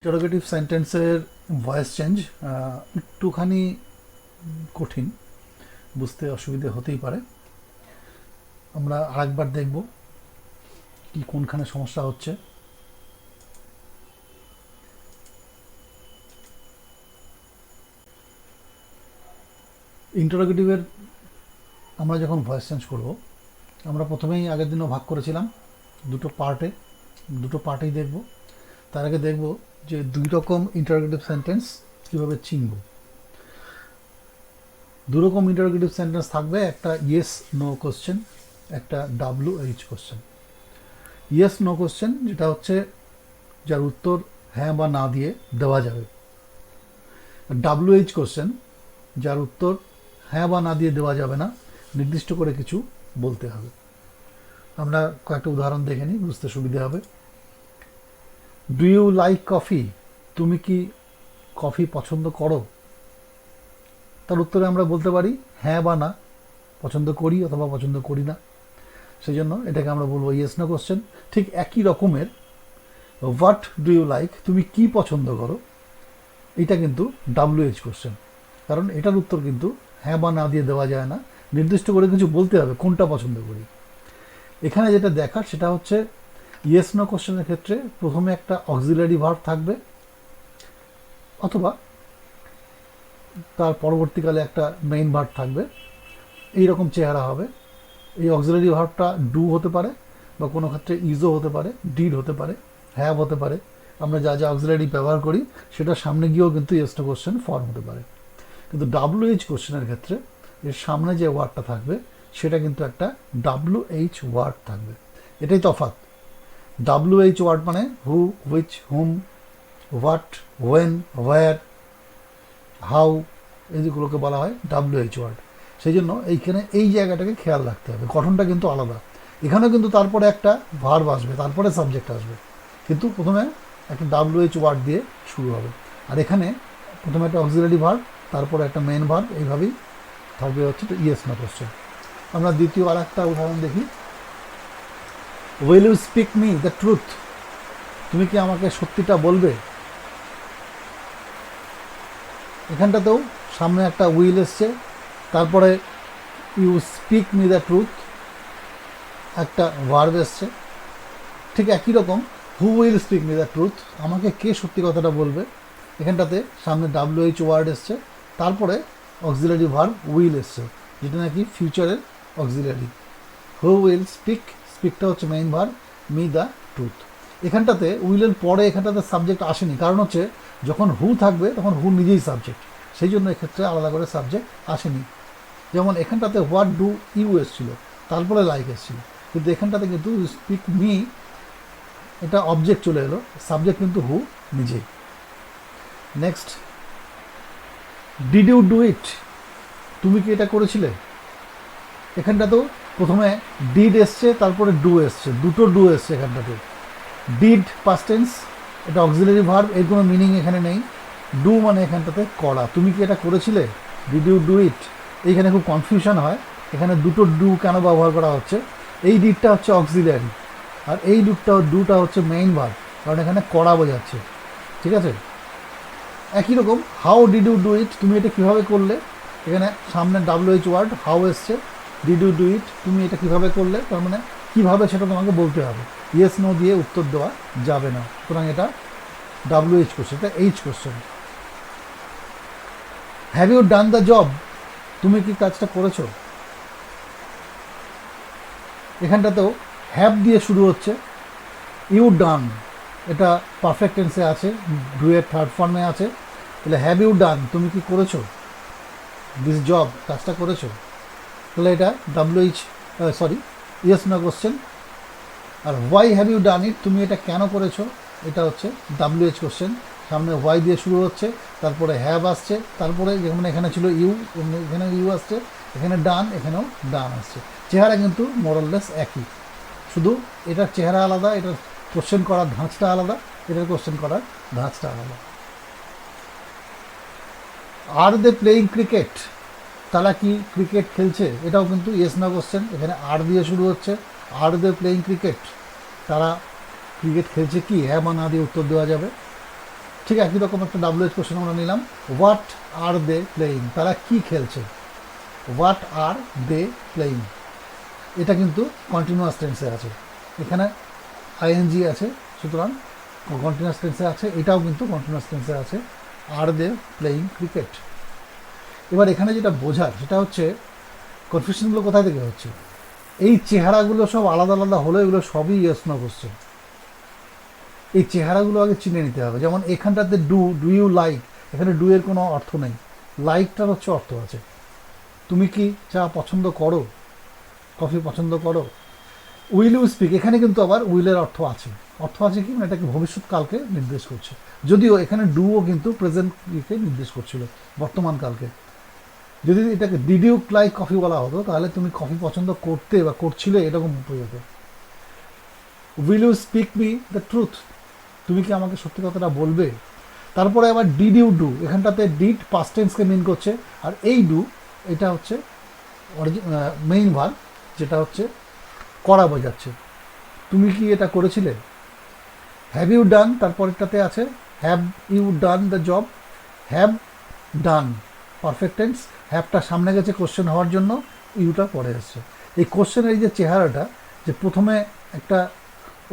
Interrogative সেন্টেন্সের voice change একটুখানি কঠিন, বুঝতে অসুবিধে হতেই পারে। আমরা আরেকবার দেখব কি কোনখানে সমস্যা হচ্ছে। ইন্টারোগেটিভের আমরা যখন ভয়েস চেঞ্জ করব, আমরা প্রথমেই আগের দিনও ভাগ করেছিলাম দুটো পার্টেই দেখব। তার আগে দেখব যে দুই রকম ইন্টারোগেটিভ সেন্টেন্স কীভাবে চিনব। দু রকম ইন্টারোগেটিভ সেন্টেন্স থাকবে, একটা ইয়েস নো কোশ্চেন, একটা WH question. Yes no question যেটা হচ্ছে যার উত্তর হ্যাঁ বা না দিয়ে দেওয়া যাবে। WH কোশ্চেন যার উত্তর হ্যাঁ বা না দিয়ে দেওয়া যাবে না, নির্দিষ্ট করে কিছু বলতে হবে। আমরা কয়েকটা উদাহরণ দেখে নিই, বুঝতে সুবিধা হবে। Do you like coffee? তুমি কি কফি পছন্দ করো? তার উত্তরে আমরা বলতে পারি হ্যাঁ বা না, পছন্দ করি অথবা পছন্দ করি না। সেই জন্য এটাকে আমরা বলবো ইয়েস নো কোশ্চেন। ঠিক একই রকমের হোয়াট ডু ইউ লাইক, তুমি কি পছন্দ করো, এটা কিন্তু WH কোশ্চেন, কারণ এটার উত্তর কিন্তু হ্যাঁ বা না দিয়ে দেওয়া যায় না, নির্দিষ্ট করে কিছু বলতে হবে কোনটা পছন্দ করি। এখানে যেটা দেখার সেটা হচ্ছে ইয়েস নো কোশ্চেনের ক্ষেত্রে প্রথমে একটা অক্সিলারি ভার্ব থাকবে, অথবা তার পরবর্তীকালে একটা মেইন ভার্ব থাকবে। এই রকম চেহারা হবে। এই অক্সিলারি ভার্বটা ডু হতে পারে, বা কোনো ক্ষেত্রে ইজও হতে পারে, ডিড হতে পারে, হ্যাভ হতে পারে। আমরা যা যা অক্সিলারি ব্যবহার করি সেটা সামনে গিয়েও কিন্তু ইয়েস নো কোশ্চেন ফর্ম হতে পারে। কিন্তু WH কোশ্চেনের ক্ষেত্রে এর সামনে যে ওয়ার্ডটা থাকবে সেটা কিন্তু একটা WH ওয়ার্ড থাকবে। এটাই তফাৎ। WH ওয়ার্ড মানে who, which, whom, what, when, where, how, এইগুলোকে বলা হয় WH ওয়ার্ড। সেই জন্য এইখানে এই জায়গাটাকে খেয়াল রাখতে হবে, গঠনটা কিন্তু আলাদা। এখানেও কিন্তু তারপরে একটা ভার্ব আসবে, তারপরে সাবজেক্ট আসবে, কিন্তু প্রথমে একটা WH ওয়ার্ড দিয়ে শুরু হবে। আর এখানে প্রথমে একটা অক্সিলারি ভার্ব, তারপরে একটা মেন ভার্ব, এইভাবেই থাকবে হচ্ছে ইয়েস নো কোশ্চেন। আমরা দ্বিতীয় আর একটা উদাহরণ দেখি। Will you speak me the truth? তুমি কি আমাকে সত্যিটা বলবে? এখানটাতেও সামনে একটা উইল এসছে, তারপরে you speak me the truth একটা ভার্ব এসছে। ঠিক একই রকম who will speak me the truth, আমাকে কে সত্যি কথাটা বলবে, এখানটাতে সামনে WH ওয়ার্ড এসছে, তারপরে অক্সিলারি ভার্ব উইল এসছে, যেটা নাকি ফিউচারের অক্সিলারি। হু উইল স্পিক, স্পিকটা হচ্ছে main verb, me the truth. এখানটাতে উইলের পরে এখানটাতে সাবজেক্ট আসেনি, কারণ হচ্ছে যখন হু থাকবে তখন হু নিজেই সাবজেক্ট, সেই জন্য এক্ষেত্রে আলাদা করে সাবজেক্ট আসেনি। যেমন এখানটাতে হোয়াট ডু ইউ এসছিল, তারপরে লাইক এসছিল, কিন্তু এখানটাতে কিন্তু স্পিক মি এটা অবজেক্ট চলে এলো, সাবজেক্ট কিন্তু হু নিজেই। Next, did you do it? তুমি কি এটা করেছিলে? এখানটাতেও প্রথমে ডিড এসছে, তারপরে ডু এসছে, দুটো ডু এসছে এখানটাতে। ডিড পাস্ট টেন্স, এটা অক্সিলারি ভার্ব, এর কোনো মিনিং এখানে নেই। ডু মানে এখানটাতে করা, তুমি কি এটা করেছিলে? Did you do it? এইখানে খুব কনফিউশন হয়, এখানে দুটো ডু কেন ব্যবহার করা হচ্ছে। এই ডিডটা হচ্ছে অক্সিলারি, আর এই ডুটা হচ্ছে মেইন ভার্ব, কারণ এখানে করা বোঝাচ্ছে। ঠিক আছে? একই রকম how did you do it, তুমি এটা কীভাবে করলে, এখানে সামনে WH ওয়ার্ড হাউ এসছে, ডিড ইউ ডু ইট, তুমি এটা কীভাবে করলে, তার মানে কীভাবে সেটা তোমাকে বলতে হবে, ইয়েস নো দিয়ে উত্তর দেওয়া যাবে না। সুতরাং এটা WH কোশ্চেন, এটা H question. Have you done the job? তুমি কি কাজটা করেছো? এখানটাতেও হ্যাভ দিয়ে শুরু হচ্ছে, ইউ ডান এটা পারফেক্ট টেন্সে আছে, ডু এর থার্ড ফর্মে আছে, তাহলে হ্যাভ ইউ ডান, তুমি কি করেছো দিস জব, কাজটা করেছো? তাহলে এটা ইয়েস নো কোশ্চেন। আর why have you done it, তুমি এটা কেন করেছো, এটা হচ্ছে WH কোশ্চেন। সামনে হোয়াই দিয়ে শুরু হচ্ছে, তারপরে হ্যাভ আসছে, তারপরে যেমন এখানে ছিল ইউ, এখানে ইউ আসছে, এখানে ডান, এখানেও ডান আসছে। চেহারা কিন্তু মোরাললেস একই, শুধু এটার চেহারা আলাদা, এটার কোশ্চেন করার ধাঁচটা আলাদা, এটার কোশ্চেন করার ধাঁচটা আলাদা। আর দে প্লেয়িং ক্রিকেট? তারা কি ক্রিকেট খেলছে? এটাও কিন্তু ইয়েস নো কোশ্চেন, এখানে আর দিয়ে শুরু হচ্ছে। আর দে প্লেয়িং ক্রিকেট, তারা ক্রিকেট খেলছে কি, হ্যাঁ বা না দিয়ে উত্তর দেওয়া যাবে। ঠিক একই রকম একটা WH কোশ্চেন আমরা নিলাম, হোয়াট আর দে প্লেয়িং, তারা কি খেলছে, হোয়াট আর দে প্লেয়িং, এটা কিন্তু কন্টিনিউয়াস টেন্সে আছে, এখানে আইএনজি আছে, সুতরাং কন্টিনিউয়াস টেন্সে আছে, এটাও কিন্তু কন্টিনিউয়াস টেন্সে আছে, আর দে প্লেয়িং ক্রিকেট। এবার এখানে যেটা বোঝার সেটা হচ্ছে কনফিউশনগুলো কোথায় থেকে হচ্ছে, এই চেহারাগুলো সব আলাদা আলাদা হলো, এগুলো সবই ইয়েস নো কোশ্চেন। এই চেহারাগুলো আগে চিনে নিতে হবে। যেমন এখানটাতে ডু ইউ লাইক, এখানে ডু এর কোনো অর্থ নেই, লাইকটার হচ্ছে অর্থ আছে। তুমি কি চা পছন্দ করো, কফি পছন্দ করো। উইল ইউ স্পিক, এখানে কিন্তু আবার উইলের অর্থ আছে, অর্থ আছে কি, এটাকে ভবিষ্যৎকালকে নির্দেশ করছে, যদিও এখানে ডুও কিন্তু প্রেজেন্টকে নির্দেশ করছিল, বর্তমান কালকে। যদি এটাকে ডিড ইউ লাইক কফি বলা হতো তাহলে তুমি কফি পছন্দ করতে বা করছিলে এরকম হয়ে যেত। Will you speak me the truth, তুমি কি আমাকে সত্যি কথাটা বলবে। তারপরে আবার ডিড ইউ ডু, এখানটাতে ডিড পাস্ট টেন্সকে মিন করছে, আর এই ডু এটা হচ্ছে মেইন ভার্ব, যেটা হচ্ছে করা বোঝাচ্ছে। তুমি কি এটা করেছিলে। হ্যাভ ইউ ডান, তারপরেরটাতে আছে have you done the job, have done perfect tense, হ্যাভটা সামনে গেছে কোশ্চেন হওয়ার জন্য, ইউটা পরে এসছে। এই কোশ্চেনের এই যে চেহারাটা, যে প্রথমে একটা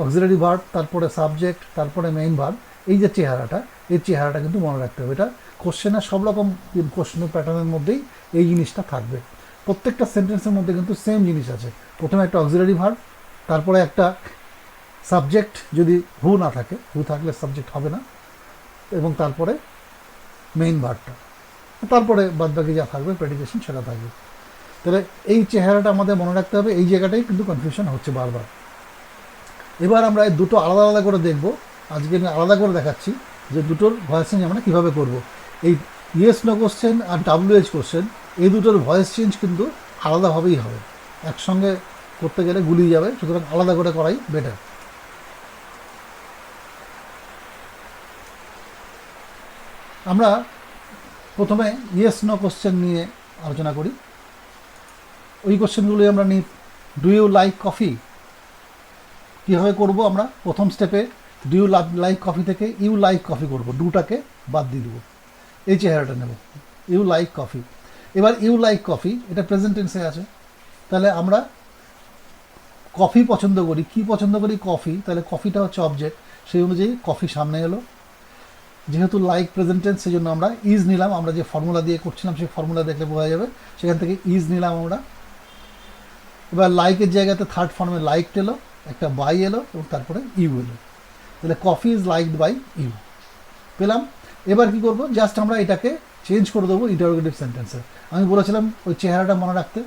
অক্সিলারি ভার্ব, তারপরে সাবজেক্ট, তারপরে মেইন ভার্ব, এই যে চেহারাটা, এই চেহারাটা কিন্তু মনে রাখতে হবে। এটা কোশ্চেনের সব রকম কোশ্চেনের প্যাটার্নের মধ্যেই এই জিনিসটা থাকবে। প্রত্যেকটা সেন্টেন্সের মধ্যে কিন্তু সেম জিনিস আছে, প্রথমে একটা অক্সিলারি ভার্ব, তারপরে একটা সাবজেক্ট, যদি হু না থাকে, হু থাকলে সাবজেক্ট হবে না, এবং তারপরে মেইন ভার্বটা, তারপরে বাদবাকি যা থাকবে প্রেডিকেশন সেটা থাকবে। তাহলে এই চেহারাটা আমাদের মনে রাখতে হবে, এই জায়গাটাই কিন্তু কনফিউশন হচ্ছে বারবার। এবার আমরা এই দুটো আলাদা আলাদা করে দেখব, আজকে আমি আলাদা করে দেখাচ্ছি যে দুটোর ভয়েস চেঞ্জ আমরা কীভাবে করব। এই ইয়েস নো কোশ্চেন আর WH কোশ্চেন, এই দুটোর ভয়েস চেঞ্জ কিন্তু আলাদাভাবেই হবে, একসঙ্গে করতে গেলে গুলিয়ে যাবে, সুতরাং আলাদা করে করাই বেটার। আমরা প্রথমে ইয়েস নো কোশ্চেন নিয়ে আলোচনা করি। ওই কোশ্চেনগুলি আমরা নিই। ডু ইউ লাইক কফি, কীভাবে করব আমরা, প্রথম স্টেপে ডু ইউ লাইক কফি থেকে ইউ লাইক কফি করব, ডুটাকে বাদ দিয়ে দেবো, এই চেহারাটা নেব, ইউ লাইক কফি। এবার ইউ লাইক কফি, এটা প্রেজেন্ট টেন্সে আছে, তাহলে আমরা কফি পছন্দ করি, কি পছন্দ করি, কফি, তাহলে কফিটা হচ্ছে অবজেক্ট, সেই অনুযায়ী কফি সামনে এলো। যেহেতু লাইক প্রেজেন্ট টেন্স, সেই জন্য আমরা ইজ নিলাম, আমরা যে ফর্মুলা দিয়ে করছিলাম সেই ফর্মুলা দেখলে বোঝা যাবে, সেখান থেকে ইজ নিলাম আমরা। এবার লাইকের জায়গাতে থার্ড ফর্মে লাইক এলো, একটা বাই এলো, এবং তারপরে ইউ এলো, তাহলে coffee is liked by you পেলাম। এবার কি করব, জাস্ট আমরা এটাকে চেঞ্জ করে দেবো ইন্টারোগেটিভ সেন্টেন্সে। আমি বলেছিলাম ওই চেহারাটা মনে রাখতে,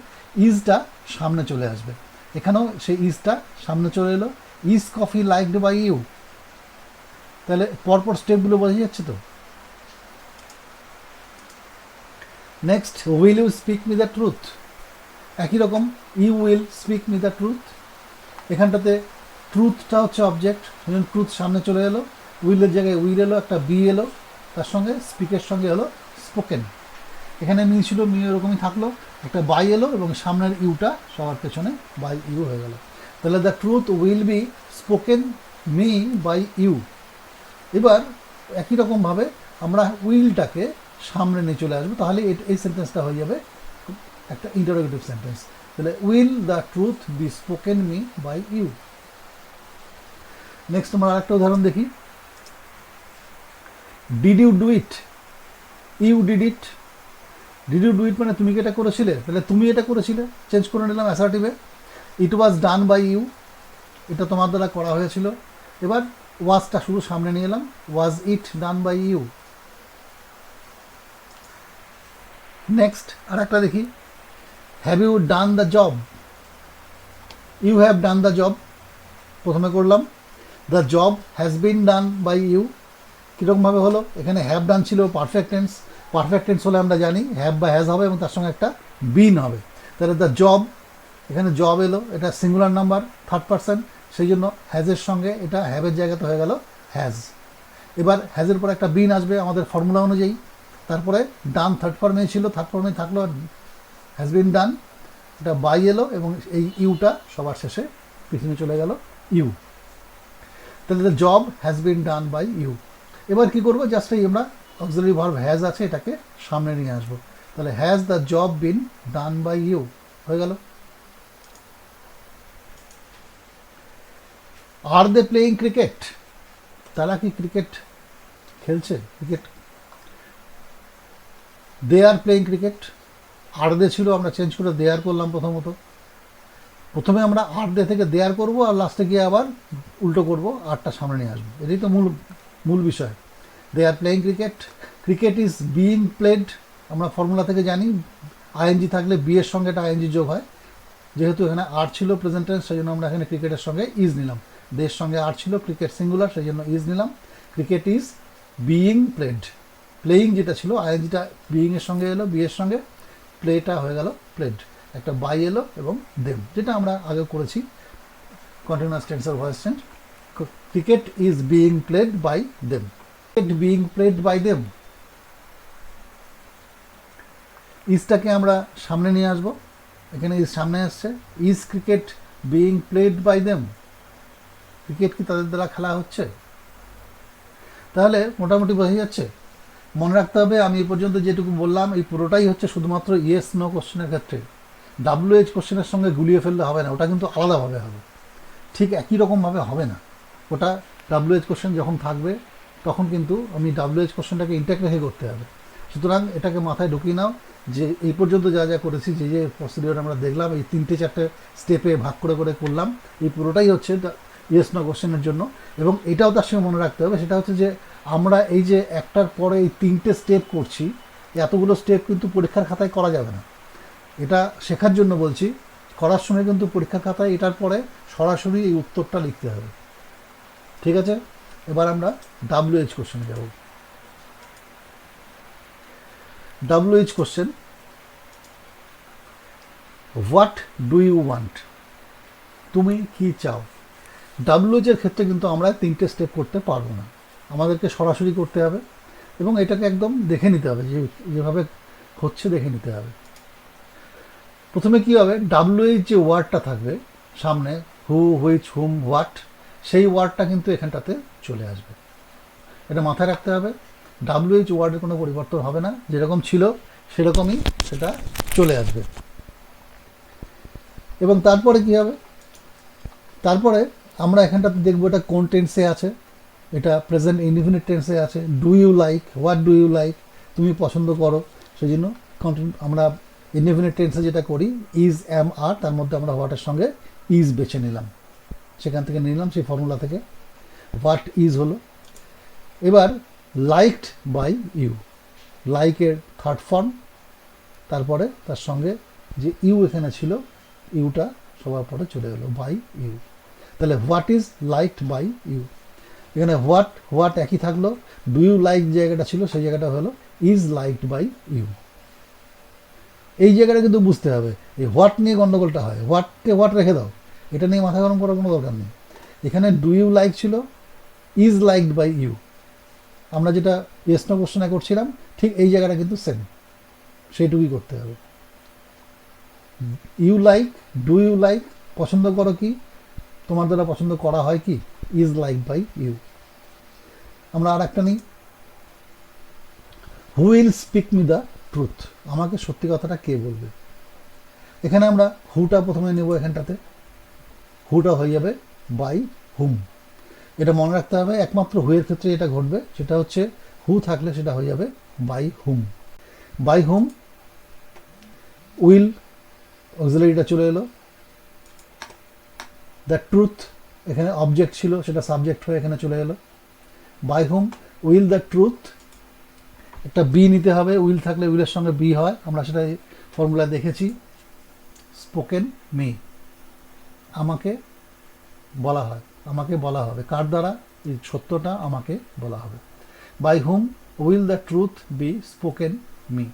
ইজটা সামনে চলে আসবে, এখানেও সেই ইজটা সামনে চলে এলো, is coffee liked by you. তাহলে পরপর স্টেপগুলো বোঝা যাচ্ছে তো। Next, will you speak me the truth, একই রকম, you will speak me the truth, এখানটাতে ট্রুথটা হচ্ছে অবজেক্ট, সেজন্য ট্রুথ সামনে চলে এলো, উইলের জায়গায় উইল এলো, একটা বি এলো, তার সঙ্গে স্পিকের সঙ্গে হলো স্পোকেন, এখানে মি ছিল, মি এরকমই থাকলো, একটা বাই এলো, এবং সামনের ইউটা সবার পেছনে বাই ইউ হয়ে গেল। তাহলে the truth will be spoken me by you. এবার একই রকমভাবে আমরা উইলটাকে সামনে নিয়ে চলে আসবো, তাহলে এই সেন্টেন্সটা হয়ে যাবে একটা ইন্টারোগেটিভ সেন্টেন্স। তাহলে will the truth be spoken me by you. Next আমরা আরেকটা উদাহরণ দেখি। Did you do it, you did it, did you do it মানে তুমি কি এটা করেছিলে, তাহলে তুমি এটা করেছিলে, চেঞ্জ করে নিলাম অ্যাসার্টিভে। ইট ওয়াজ ডান বাই ইউ, এটা তোমার দ্বারা করা হয়েছিল। এবার ওয়াজটা শুধু সামনে নিয়ে এলাম, was it done by you. Next আর একটা দেখি, have you done the job, you have done the job প্রথমে করলাম, the job has been done by you. কীরকমভাবে হলো, এখানে হ্যাভ ডান ছিল পারফেক্ট টেন্স, পারফেক্ট টেন্স হলে আমরা জানি হ্যাভ বা হ্যাজ হবে, এবং তার সঙ্গে একটা বিন হবে। তাহলে দ্য জব, এখানে জব এলো, এটা সিঙ্গুলার নাম্বার, থার্ড পারসন, সেই জন্য হ্যাজের সঙ্গে এটা হ্যাভের জায়গাতে হয়ে গেল হ্যাজ। এবার হ্যাজের পর একটা বিন আসবে আমাদের ফর্মুলা অনুযায়ী, তারপরে ডান থার্ড ফর্মে ছিল, থার্ড ফর্মে থাকলো হ্যাজ বিন ডান, এটা বাই এলো, এবং এই ইউটা সবার শেষে পিছনে চলে গেল ইউ। তাহলে the job has been done by you. এবার কি করব, জাস্ট এই আমরা অক্সিলারি ভার্ব হ্যাজ আছে এটাকে সামনে নিয়ে আসবো। তাহলে has the job been done by you হয়ে গেল। আর দে প্লেয়িং ক্রিকেট, তারা কি ক্রিকেট খেলছে? Cricket, they are playing cricket. আর দে ছিল, আমরা চেঞ্জ করে দে আর করলাম। প্রথমে আমরা আর দে থেকে দে আর করবো, আর লাস্টে গিয়ে আবার উল্টো করবো, আরটা সামনে নিয়ে আসবো। এটাই তো মূল বিষয়। They are playing cricket, cricket is being played, আমরা ফর্মুলা থেকে জানি আইএনজি থাকলে বি এর সঙ্গে একটা আইএনজি যোগ হয়। যেহেতু এখানে আর ছিল প্রেজেন্ট টেন্স, সেই জন্য আমরা এখানে ক্রিকেটের সঙ্গে ইজ নিলাম। দের সঙ্গে আর ছিল, ক্রিকেট সিঙ্গুলার, সেই জন্য ইজ নিলাম। Cricket is being played, playing যেটা ছিল আইএনজিটা বিইং এর সঙ্গে এলো, বি এর সঙ্গে, প্লেটা হয়ে গেল প্লেড। একটা বাই এলো এবং দেম, যেটা আমরা আগে করেছি কন্টিনিউয়াস টেন্স আর voice change. Cricket is being played by them, cricket being played by them. ইজটাকে আমরা সামনে নিয়ে আসবো, এখানে ইজ সামনে আসছে। Is cricket being played by them, cricket কি তাদের দ্বারা খেলা হচ্ছে? তাহলে মোটামুটি বোঝা যাচ্ছে। মনে রাখতে হবে, আমি এই পর্যন্ত যেটুকু বললাম এই পুরোটাই হচ্ছে শুধুমাত্র ইয়েস নো কোশ্চেনের ক্ষেত্রে। WH কোশ্চেনের সঙ্গে গুলিয়ে ফেললে হবে না, ওটা কিন্তু আলাদাভাবে হবে, ঠিক একই রকমভাবে হবে না। ওটা WH কোশ্চেন যখন থাকবে তখন কিন্তু আমি WH কোশ্চেনটাকে ইনটেক রেখে করতে হবে। সুতরাং এটাকে মাথায় ঢুকিয়ে নাও যে এই পর্যন্ত যা যা করেছি, যে প্রসিডিওর আমরা দেখলাম, এই 3-4 স্টেপে ভাগ করে করে করলাম, এই পুরোটাই হচ্ছে ইয়েস নো কোশ্চেনের জন্য। এবং এটাও তার সঙ্গে মনে রাখতে হবে, সেটা হচ্ছে যে আমরা এই যে একটার পরে এই 3টে স্টেপ করছি, এতগুলো স্টেপ কিন্তু পরীক্ষার খাতায় করা যাবে না। এটা শেখার জন্য বলছি, করার সময় কিন্তু পরীক্ষার খাতায় এটার পরে সরাসরি এই উত্তরটা লিখতে হবে। ঠিক আছে, এবার আমরা WH কোশ্চেনে যাব। WH question, what do you want, তুমি কি চাও? WH এর ক্ষেত্রে কিন্তু আমরা 3টে স্টেপ করতে পারবো না, আমাদেরকে সরাসরি করতে হবে এবং এটাকে একদম দেখে নিতে হবে, যেভাবে হচ্ছে দেখে নিতে হবে। প্রথমে কি হবে, WH যে ওয়ার্ডটা থাকবে সামনে, হু, হুইচ, হুম, হোয়াট, সেই ওয়ার্ডটা কিন্তু এখানটাতে চলে আসবে। এটা মাথায় রাখতে হবে। WH ওয়ার্ডের কোনো পরিবর্তন হবে না, যেরকম ছিল সেরকমই সেটা চলে আসবে। এবং তারপরে কি হবে, তারপরে আমরা এখানটাতে দেখবো এটা কোন টেন্সে আছে। এটা প্রেজেন্ট ইনডিফিনিট টেন্সে আছে। Do you like, what do you like, তুমি পছন্দ করো, সেই জন্য আমরা ইনডিফিনিট টেন্সে যেটা করি, ইজ, অ্যাম, আর, তার মধ্যে আমরা হোয়াটের সঙ্গে ইজ বেছে নিলাম, সেখান থেকে নিলাম সেই ফর্মুলা থেকে, হোয়াট ইজ হলো। এবার লাইকড বাই ইউ, লাইকের থার্ড ফর্ম, তারপরে তার সঙ্গে যে ইউ এখানে ছিল, ইউটা সবার পরে চলে গেলো, বাই ইউ। তাহলে what is liked by you, এখানে হোয়াট একই থাকলো, ডু ইউ লাইক জায়গাটা ছিল সেই জায়গাটা হলো ইজ লাইকড বাই ইউ। এই জায়গাটা কিন্তু বুঝতে হবে, এই হোয়াট নিয়ে গন্ডগোলটা হয়, হোয়াট রেখে দাও, এটা নিয়ে মাথা গরম করার কোনো দরকার নেই। এখানে ডু ইউ লাইক ছিল, ইজ লাইকড বাই ইউ, আমরা যেটা ইয়েস নো কোশ্চেনে করছিলাম ঠিক এই জায়গাটা কিন্তু সেম, সেইটুকুই করতে হবে। You like, do you like, পছন্দ করো কি, তোমার দ্বারা পছন্দ করা হয় কি, ইজ লাইক বাই ইউ। আমরা আর একটা নিই, হু will speak me the truth, আমাকে সত্যি কথাটা কে বলবে। এখানে আমরা হুটা প্রথমে নেব, এখানটাতে হুটা হয়ে যাবে বাই হুম। এটা মনে রাখতে হবে, একমাত্র হুয়ের ক্ষেত্রে এটা ঘটবে, সেটা হচ্ছে হু থাকলে সেটা হয়ে যাবে by whom. By whom, will অক্সিলারিটা চলে এলো, দ্য ট্রুথ এখানে অবজেক্ট ছিল সেটা সাবজেক্ট হয়ে এখানে চলে এলো, by whom will the truth, একটা বি নিতে হবে, উইল থাকলে উইলের সঙ্গে বি হয়, আমরা সেটা ফর্মুলা দেখেছি, স্পোকেন মি, আমাকে বলা হয়, আমাকে বলা হবে, কার দ্বারা, এই সত্যটা আমাকে বলা হবে। By whom will the truth be spoken me.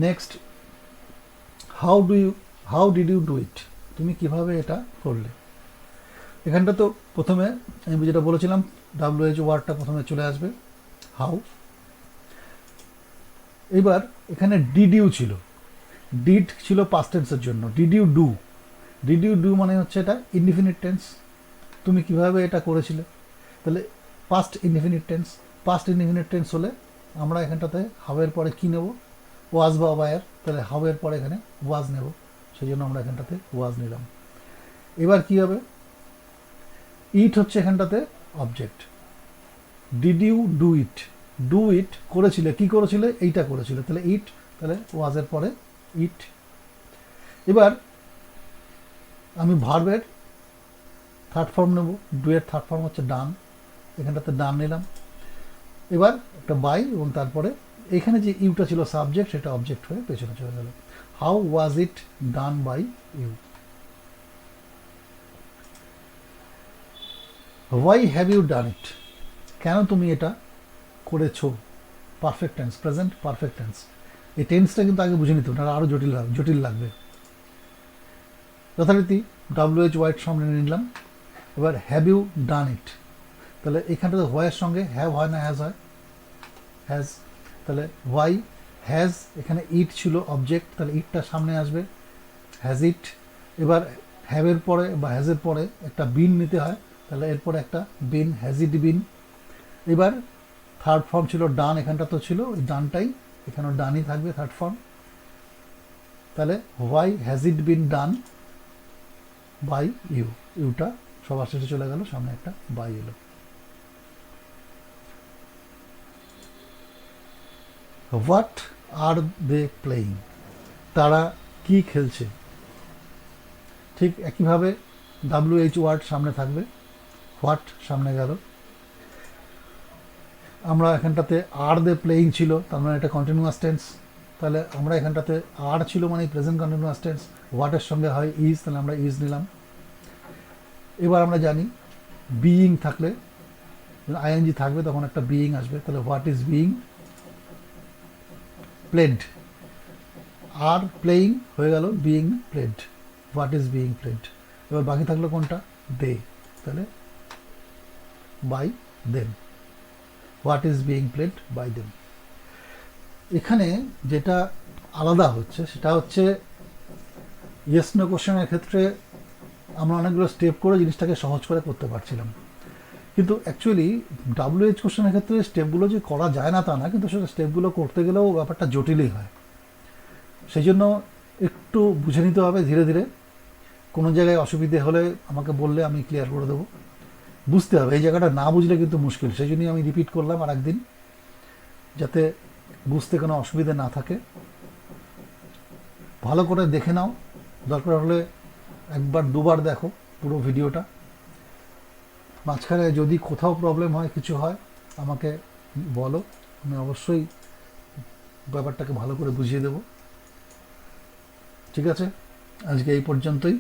Next, how did you do it, তুমি কিভাবে এটা করলে। এখানটা তো প্রথমে আমি যেটা বলেছিলাম WH ওয়ার্ডটা প্রথমে চলে আসবে, হাউ। এবার এখানে ডিড ইউ ছিল, ডিড ছিল পাস্ট টেন্সের জন্য, ডিড ইউ ডু মানে হচ্ছে এটা ইনডিফিনিট টেন্স, তুমি কিভাবে এটা করেছিলে। তাহলে past indefinite tense. Past indefinite tense হলে আমরা এখানটাতে হাওয়ের পরে কি নেব, ওয়াজ বা ওয়ার, তাহলে হাওয়ের পরে এখানে ওয়াজ নেব, সেই জন্য আমরা এখানটাতে ওয়াজ নিলাম। এবার কি হবে, ইট হচ্ছে এখানটাতে object. Did you do it, do it করেছিলে, কি করেছিলে, এইটা করেছিলে, তাহলে ইট, তাহলে ওয়াজের পরে ইট। এবার আমি ভার্বের থার্ড ফর্ম নেব, ডু এর থার্ড ফর্ম হচ্ছে ডান, এখানটাতে ডান নিলাম। এবার একটা বাই এবং তারপরে এখানে যে ইউটা ছিল সাবজেক্ট, সেটা অবজেক্ট হয়ে পেছনে চলে গেল। How was it done by you. Why have you done it, কেন তুমি এটা করেছো, perfect tense, present perfect tense. এই টেন্সটা কিন্তু আগে বুঝে নিতে হবে, আরও জটিল লাগবে। যথারীতি WH ওয়াইট সামনে নিলাম। এবার হ্যাভ ইউ ডান ইট, তাহলে এখানটাতে হোয়াইয়ের সঙ্গে হ্যাভ হয় না হ্যাজ হয়, হ্যাজ, তাহলে হোয়াই হ্যাজ, এখানে ইট ছিল অবজেক্ট, তাহলে ইটটা সামনে আসবে, হ্যাজ ইট। এবার হ্যাভের পরে বা হ্যাজের পরে একটা বিন নিতে হয়, তাহলে এরপরে একটা বিন, হ্যাজ ইট বিন। এবার থার্ড ফর্ম ছিল ডান, এখানটা তো ছিল ওই ডানটাই, এখানেও ডানই থাকবে থার্ড ফর্ম। তাহলে why has it been done by you, ইউটা সবার শেষে চলে গেল, সামনে একটা বাই এলো। হোয়াট আর দে প্লেয়িং, তারা কি খেলছে। ঠিক একইভাবে WH ওয়ার্ড সামনে থাকবে, হোয়াট সামনে গেল। আমরা এখানটাতে আর দে প্লেয়িং ছিল, তার মানে এটা কন্টিনিউয়াস টেন্স, তাহলে আমরা এখানটাতে আর ছিল মানে প্রেজেন্ট কন্টিনিউয়াস টেন্স, হোয়াটের সঙ্গে হয় ইজ, তাহলে আমরা ইজ নিলাম। এবার আমরা জানি বিইং থাকলে ING থাকবে তখন একটা বিইং আসবে, তাহলে হোয়াট ইজ বিইং প্লেড, আর প্লেয়িং হয়ে গেল being played, what is being played. এবার বাকি থাকলো কোনটা, দে, তাহলে by them, what is being played by them. এখানে যেটা আলাদা হচ্ছে সেটা হচ্ছে ইয়েস নো কোশ্চেনের ক্ষেত্রে আমরা অনেকগুলো স্টেপ করে জিনিসটাকে সহজ করে করতে পারছিলাম, কিন্তু অ্যাকচুয়ালি WH কোশ্চেনের ক্ষেত্রে স্টেপগুলো যে করা যায় না তা না, কিন্তু সেটা স্টেপগুলো করতে গেলেও ব্যাপারটা জটিলই হয়। সেই জন্য একটু বুঝে নিতে হবে ধীরে ধীরে, কোনো জায়গায় অসুবিধে হলে আমাকে বললে আমি ক্লিয়ার করে দেবো। বুঝতে হবে, এই জায়গাটা না বুঝলে কিন্তু মুশকিল, সেই জন্যই আমি রিপিট করলাম আর একদিন, যাতে বুঝতে কোনো অসুবিধে না থাকে। ভালো করে দেখে নাও, দরকার হলে একবার দুবার দেখো পুরো ভিডিওটা। মাঝখানে যদি কোথাও প্রবলেম হয়, কিছু হয়, আমাকে বলো, আমি অবশ্যই ব্যাপারটাকে ভালো করে বুঝিয়ে দেব। ঠিক আছে, আজকে এই পর্যন্তই।